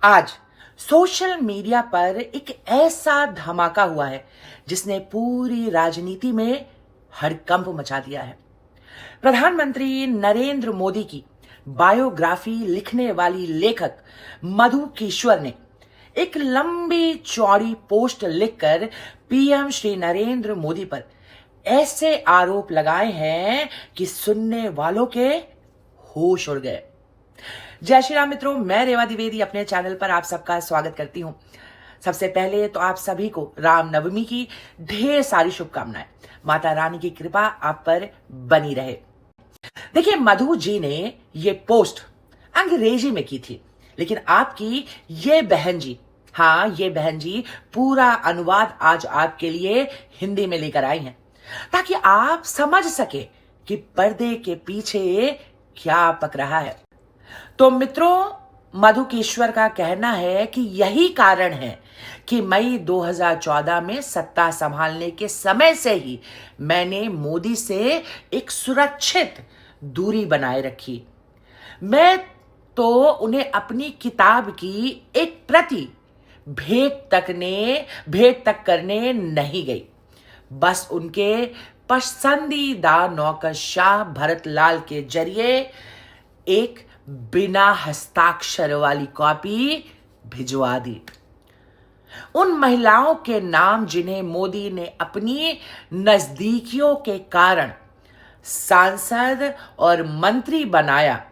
आज social media पर एक ऐसा धमाका हुआ है जिसने पूरी राजनीति में हड़कंप मचा दिया है। प्रधानमंत्री नरेंद्र मोदी की बायोग्राफी लिखने वाली लेखक मधु कीश्वर ने एक लंबी चौड़ी पोस्ट लिखकर पीएम श्री नरेंद्र मोदी पर ऐसे आरोप लगाए हैं कि सुनने वालों के होश उड़ गए। जय श्री राम मित्रों, मैं रेवा द्विवेदी अपने चैनल पर आप सबका स्वागत करती हूं। सबसे पहले तो आप सभी को राम नवमी की ढेर सारी शुभकामनाएं। माता रानी की कृपा आप पर बनी रहे। देखिए, मधु जी ने ये पोस्ट अंग्रेजी में की थी, लेकिन आपकी ये बहन जी, हाँ ये बहन जी पूरा अनुवाद आज आपके लिए हिंदी में लेकर आई हैं, ताकि आप समझ सके कि पर्दे के पीछे क्या पक रहा है। तो मित्रों, मधु कीश्वर का कहना है कि यही कारण है कि मई 2014 में सत्ता संभालने के समय से ही मैंने मोदी से एक सुरक्षित दूरी बनाए रखी। मैं तो उन्हें अपनी किताब की एक प्रति भेंट तक करने नहीं गई। बस उनके पसंदीदा नौकरशाह भरतलाल के जरिए एक बिना हस्ताक्षर वाली कॉपी भिजवा दी। उन महिलाओं के नाम जिन्हें मोदी ने अपनी नजदीकियों के कारण सांसद और मंत्री बनाया,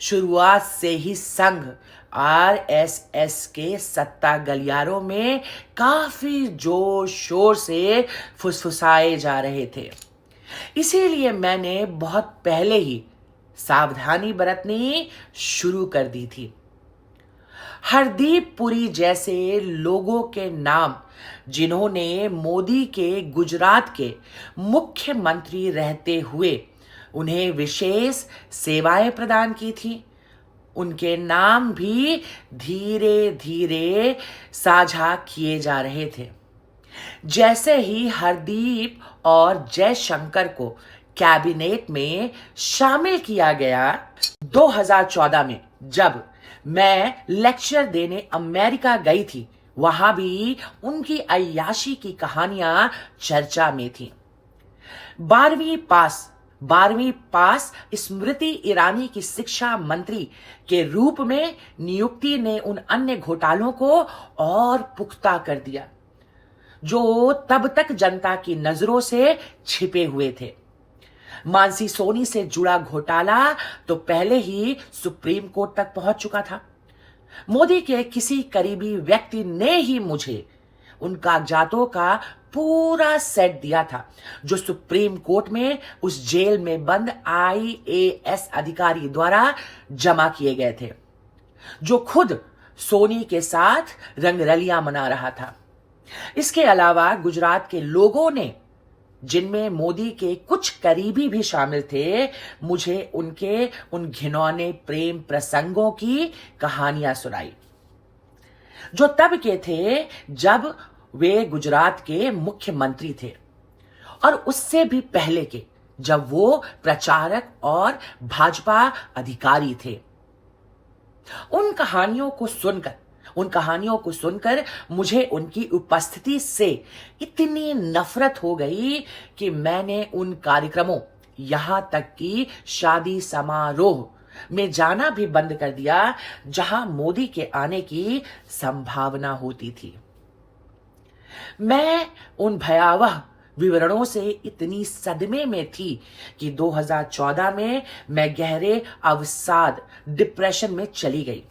शुरुआत से ही संघ आरएसएस के सत्ता गलियारों में काफी जोर शोर से फुसफुसाए जा रहे थे। इसीलिए मैंने बहुत पहले ही सावधानी बरतनी शुरू कर दी थी। हरदीप पुरी जैसे लोगों के नाम, जिन्होंने मोदी के गुजरात के मुख्यमंत्री रहते हुए उन्हें विशेष सेवाएं प्रदान की थी, उनके नाम भी धीरे धीरे साझा किए जा रहे थे। जैसे ही हरदीप और जयशंकर को कैबिनेट में शामिल किया गया, 2014 में जब मैं लेक्चर देने अमेरिका गई थी, वहां भी उनकी अय्याशी की कहानियां चर्चा में थी। 12वीं पास स्मृति ईरानी की शिक्षा मंत्री के रूप में नियुक्ति ने उन अन्य घोटालों को और पुख्ता कर दिया जो तब तक जनता की नजरों से छिपे हुए थे। मानसी सोनी से जुड़ा घोटाला तो पहले ही सुप्रीम कोर्ट तक पहुंच चुका था। मोदी के किसी करीबी व्यक्ति ने ही मुझे उन कागजातों का पूरा सेट दिया था जो सुप्रीम कोर्ट में उस जेल में बंद आईएएस अधिकारी द्वारा जमा किए गए थे, जो खुद सोनी के साथ रंगरलियां मना रहा था। इसके अलावा गुजरात के लोगों ने, जिनमें मोदी के कुछ करीबी भी शामिल थे, मुझे उनके उन घिनौने प्रेम प्रसंगों की कहानियां सुनाई, जो तब के थे जब वे गुजरात के मुख्यमंत्री थे, और उससे भी पहले के जब वो प्रचारक और भाजपा अधिकारी थे। उन कहानियों को सुनकर मुझे उनकी उपस्थिति से इतनी नफरत हो गई कि मैंने उन कार्यक्रमों, यहां तक कि शादी समारोह में जाना भी बंद कर दिया जहां मोदी के आने की संभावना होती थी। मैं उन भयावह विवरणों से इतनी सदमे में थी कि 2014 में मैं गहरे अवसाद, डिप्रेशन में चली गई,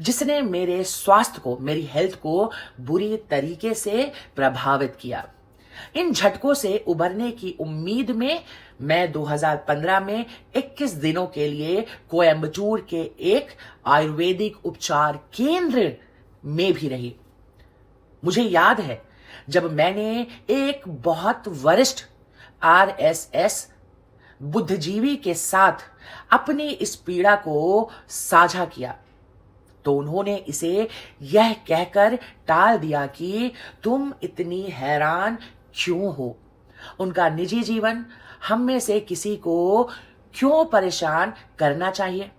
जिसने मेरे स्वास्थ्य को, मेरी हेल्थ को बुरी तरीके से प्रभावित किया। इन झटकों से उबरने की उम्मीद में मैं 2015 में 21 दिनों के लिए कोयम्बटूर के एक आयुर्वेदिक उपचार केंद्र में भी रही। मुझे याद है जब मैंने एक बहुत वरिष्ठ आरएसएस बुद्धिजीवी के साथ अपनी इस पीड़ा को साझा किया, तो उन्होंने इसे यह कहकर टाल दिया कि तुम इतनी हैरान क्यों हो। उनका निजी जीवन हम में से किसी को क्यों परेशान करना चाहिए।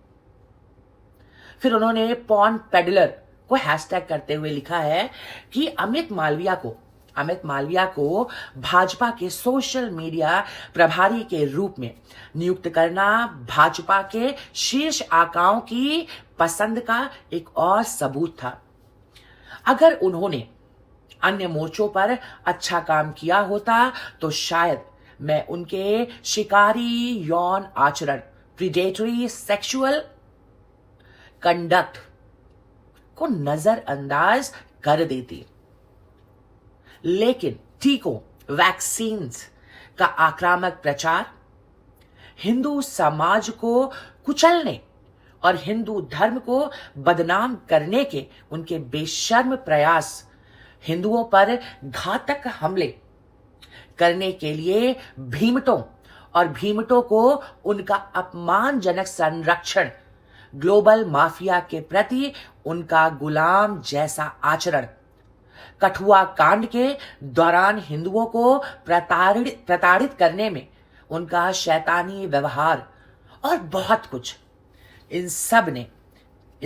फिर उन्होंने पॉन पेडलर को हैशटैग करते हुए लिखा है कि अमित मालविया को भाजपा के सोशल मीडिया प्रभारी के रूप में नियुक्त करना भाजपा के शीर्ष आकाओं की पसंद का एक और सबूत था। अगर उन्होंने अन्य मोर्चों पर अच्छा काम किया होता तो शायद मैं उनके शिकारी यौन आचरण, प्रीडेटरी सेक्सुअल कंडक्ट को नजरअंदाज कर देती। लेकिन टीकों, वैक्सीन्स का आक्रामक प्रचार, हिंदू समाज को कुचलने और हिंदू धर्म को बदनाम करने के उनके बेशर्म प्रयास, हिंदुओं पर घातक हमले करने के लिए भीमटों को उनका अपमानजनक संरक्षण, ग्लोबल माफिया के प्रति उनका गुलाम जैसा आचरण, कठुआ कांड के दौरान हिंदुओं को प्रताड़ित करने में उनका शैतानी व्यवहार और बहुत कुछ, इन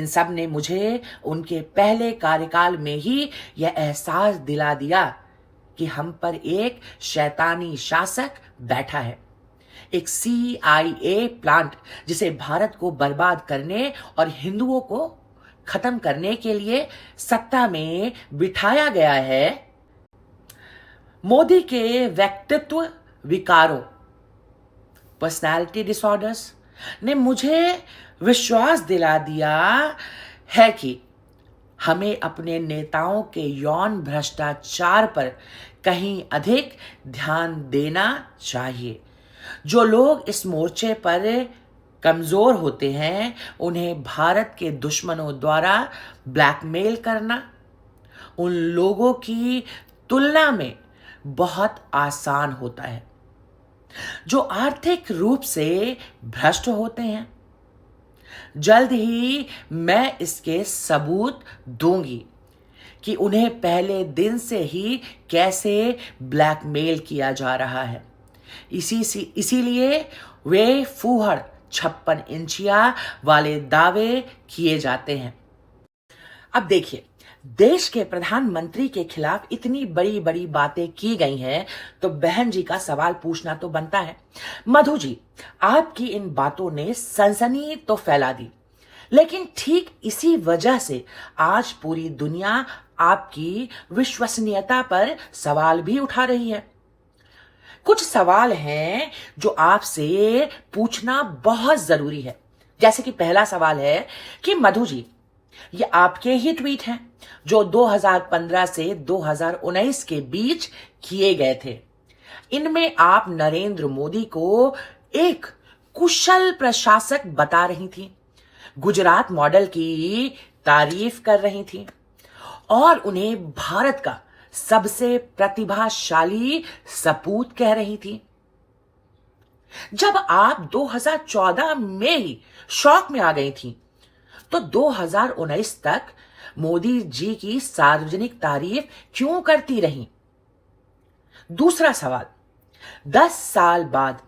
सब ने मुझे उनके पहले कार्यकाल में ही यह एहसास दिला दिया कि हम पर एक शैतानी शासक बैठा है, एक CIA प्लांट जिसे भारत को बर्बाद करने और हिंदुओं को खत्म करने के लिए सत्ता में बिठाया गया है। मोदी के व्यक्तित्व विकारों, पर्सनालिटी डिसऑर्डर्स ने मुझे विश्वास दिला दिया है कि हमें अपने नेताओं के यौन भ्रष्टाचार पर कहीं अधिक ध्यान देना चाहिए। जो लोग इस मोर्चे पर कमजोर होते हैं, उन्हें भारत के दुश्मनों द्वारा ब्लैकमेल करना उन लोगों की तुलना में बहुत आसान होता है जो आर्थिक रूप से भ्रष्ट होते हैं। जल्द ही मैं इसके सबूत दूंगी कि उन्हें पहले दिन से ही कैसे ब्लैकमेल किया जा रहा है। इसीलिए वे फूहड़ 56 इंचिया वाले दावे किए जाते हैं। अब देखिए, देश के प्रधानमंत्री के खिलाफ इतनी बड़ी बड़ी बातें की गई हैं, तो बहन जी का सवाल पूछना तो बनता है, मधु जी, आपकी इन बातों ने सनसनी तो फैला दी, लेकिन ठीक इसी वजह से आज पूरी दुनिया आपकी विश्वसनीयता पर सवाल भी उठा रही है। कुछ सवाल हैं जो आपसे पूछना बहुत जरूरी है। जैसे कि पहला सवाल है कि मधु जी, ये आपके ही ट्वीट हैं जो 2015 से 2019 के बीच किए गए थे। इनमें आप नरेंद्र मोदी को एक कुशल प्रशासक बता रही थी, गुजरात मॉडल की तारीफ कर रही थी और उन्हें भारत का सबसे प्रतिभाशाली सपूत कह रही थी। जब आप 2014 में ही शौक में आ गई थी, तो 2019 तक मोदी जी की सार्वजनिक तारीफ क्यों करती रहीं? दूसरा सवाल, 10 साल बाद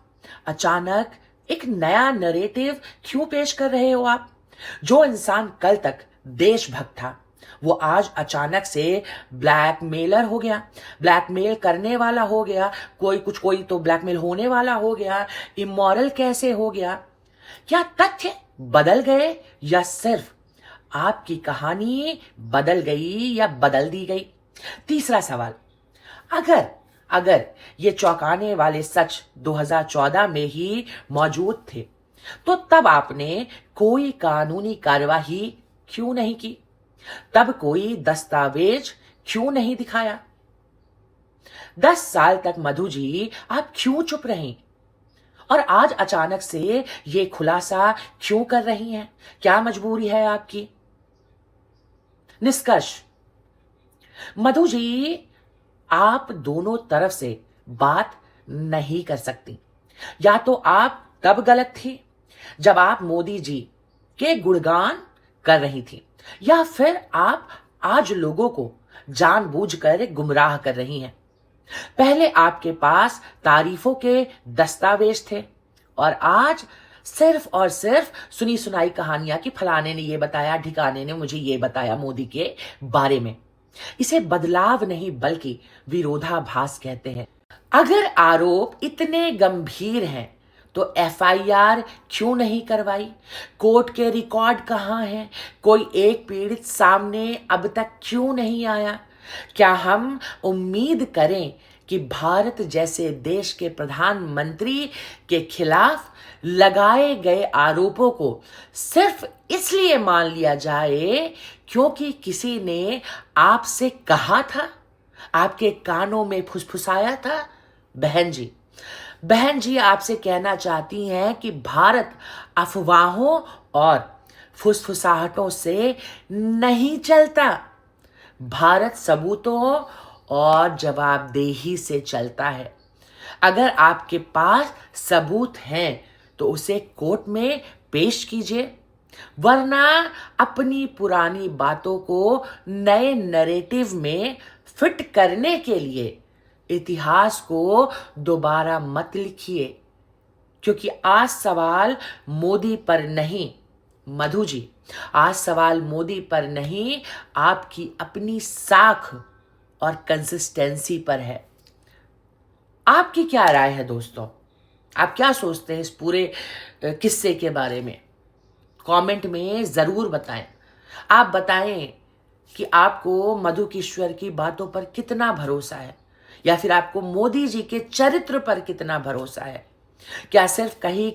अचानक एक नया नरेटिव क्यों पेश कर रहे हो आप? जो इंसान कल तक देशभक्त था, वो आज अचानक से ब्लैकमेलर हो गया, ब्लैकमेल करने वाला हो गया, कोई तो ब्लैकमेल होने वाला हो गया, इमोरल कैसे हो गया? क्या तथ्य बदल गए या सिर्फ आपकी कहानी बदल गई या बदल दी गई? तीसरा सवाल, अगर ये चौंकाने वाले सच 2014 में ही मौजूद थे, तो तब आपने कोई कानूनी कार्यवाही क्यों नहीं की? तब कोई दस्तावेज क्यों नहीं दिखाया? 10 साल तक मधु जी आप क्यों चुप रहीं? और आज अचानक से ये खुलासा क्यों कर रही हैं? क्या मजबूरी है आपकी? निष्कर्ष, मधु जी आप दोनों तरफ से बात नहीं कर सकती। या तो आप तब गलत थी जब आप मोदी जी के गुणगान कर रही थी, या फिर आप आज लोगों को जानबूझकर गुमराह कर रही हैं। पहले आपके पास तारीफों के दस्तावेज थे और आज सिर्फ और सिर्फ सुनी सुनाई कहानियां कि फलाने ने ये बताया, ढिकाने ने मुझे ये बताया मोदी के बारे में। इसे बदलाव नहीं बल्कि विरोधाभास कहते हैं। अगर आरोप इतने गंभीर हैं तो एफआईआर क्यों नहीं करवाई? कोर्ट के रिकॉर्ड कहां हैं? कोई एक पीड़ित सामने अब तक क्यों नहीं आया? क्या हम उम्मीद करें कि भारत जैसे देश के प्रधानमंत्री के खिलाफ लगाए गए आरोपों को सिर्फ इसलिए मान लिया जाए क्योंकि किसी ने आपसे कहा था, आपके कानों में फुसफुसाया था? बहन जी आपसे कहना चाहती हैं कि भारत अफवाहों और फुसफुसाहटों से नहीं चलता। भारत सबूतों और जवाबदेही से चलता है। अगर आपके पास सबूत हैं तो उसे कोर्ट में पेश कीजिए, वरना अपनी पुरानी बातों को नए नैरेटिव में फिट करने के लिए इतिहास को दोबारा मत लिखिए, क्योंकि आज सवाल मोदी पर नहीं, मधु जी, आज सवाल मोदी पर नहीं, आपकी अपनी साख और कंसिस्टेंसी पर है। आपकी क्या राय है दोस्तों? आप क्या सोचते हैं इस पूरे किस्से के बारे में? कमेंट में जरूर बताएं। आप बताएं कि आपको मधु किश्वर की बातों पर कितना भरोसा है, या फिर आपको मोदी जी के चरित्र पर कितना भरोसा है? क्या सिर्फ कहीं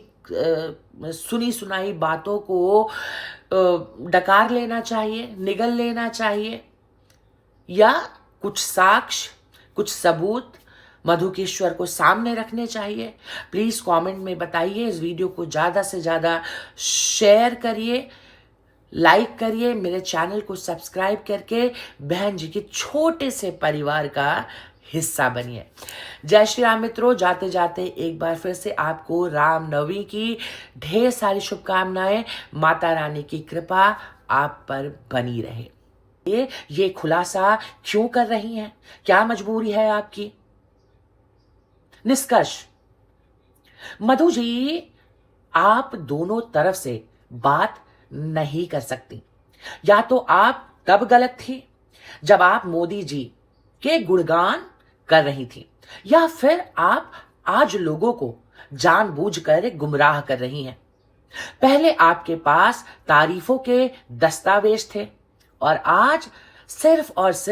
सुनी सुनाई बातों को डकार लेना चाहिए, निगल लेना चाहिए, या कुछ साक्ष्य, कुछ सबूत मधु किश्वर को सामने रखने चाहिए? प्लीज कमेंट में बताइए। इस वीडियो को ज्यादा से ज्यादा शेयर करिए, लाइक करिए, मेरे चैनल को सब्सक्राइब करके बहन जी के छोटे से परिवार का हिस्सा बनिए। जय श्री राम मित्रों। जाते जाते एक बार फिर से आपको रामनवमी की ढेर सारी शुभकामनाएं। माता रानी की कृपा आप पर बनी रहे। ये खुलासा क्यों कर रही हैं? क्या मजबूरी है आपकी? निष्कर्ष, मधु जी आप दोनों तरफ से बात नहीं कर सकती। या तो आप तब गलत थी जब आप मोदी जी के गुणगान कर रही थी, या फिर आप आज लोगों को जानबूझकर गुमराह कर रही हैं। पहले आपके पास तारीफों के दस्तावेज थे और आज सिर्फ और सिर्फ